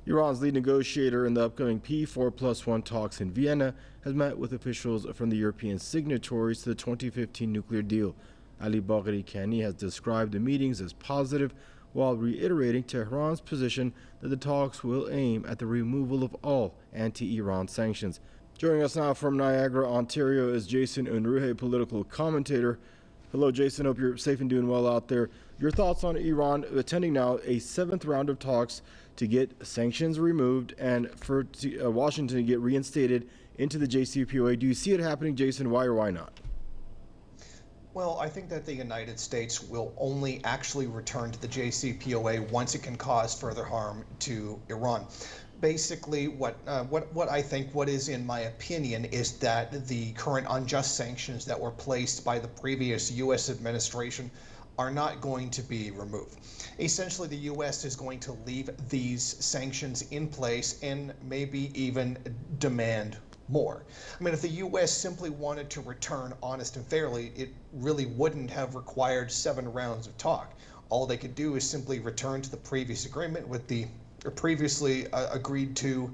Iran's lead negotiator in the upcoming P4+1 talks in Vienna has met with officials from the European signatories to the 2015 nuclear deal. Ali Bagheri Kani has described the meetings as positive, while reiterating Tehran's position that the talks will aim at the removal of all anti-Iran sanctions. Joining us now from Niagara, Ontario is Jason Unruhe, political commentator. Hello, Jason. Hope you're safe and doing well out there. Your thoughts on Iran attending now a seventh round of talks to get sanctions removed and for Washington to get reinstated into the JCPOA. Do you see it happening, Jason? Why or why not? Well, I think that the United States will only actually return to the JCPOA once it can cause further harm to Iran. Basically, what is in my opinion is that the current unjust sanctions that were placed by the previous U.S. administration are not going to be removed. Essentially, the U.S. is going to leave these sanctions in place and maybe even demand more. I mean, if the U.S. simply wanted to return honest and fairly, it really wouldn't have required 7 rounds of talk. All they could do is simply return to the previous agreement with the previously agreed to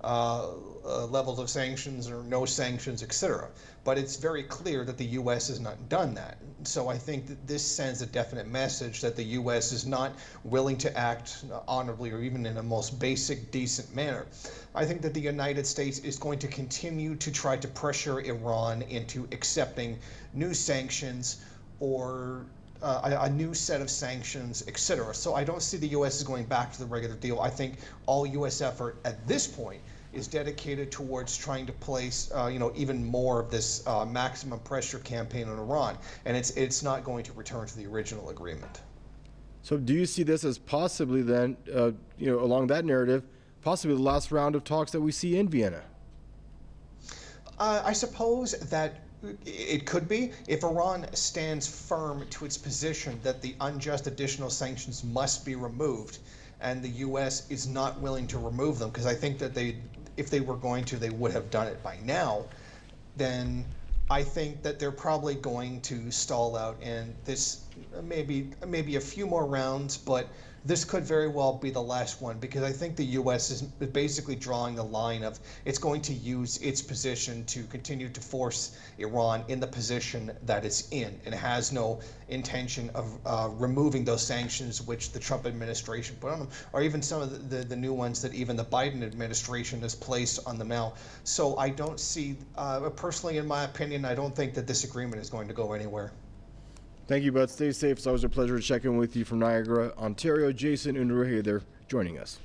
levels of sanctions or no sanctions, etc. But it's very clear that the U.S. has not done that. So I think that this sends a definite message that the U.S. is not willing to act honorably or even in a most basic, decent manner. I think that the United States is going to continue to try to pressure Iran into accepting new sanctions or a new set of sanctions, etc. So I don't see the U.S. is going back to the regular deal. I think all U.S. effort at this point is dedicated towards trying to place, even more of this maximum pressure campaign on Iran, and it's not going to return to the original agreement. So, do you see this as possibly then, along that narrative, possibly the last round of talks that we see in Vienna? I suppose that it could be, if Iran stands firm to its position that the unjust additional sanctions must be removed, and the U.S. is not willing to remove them, because I think that if they were going to, they would have done it by now, then I think that they're probably going to stall out, and this maybe a few more rounds, but this could very well be the last one, because I think the U.S. is basically drawing the line of it's going to use its position to continue to force Iran in the position that it's in, and has no intention of removing those sanctions which the Trump administration put on them, or even some of the new ones that even the Biden administration has placed on them now. So I don't see, personally in my opinion, I don't think that this agreement is going to go anywhere. Thank you, bud. Stay safe. It's always a pleasure to check in with you from Niagara, Ontario. Jason Unruhe there joining us.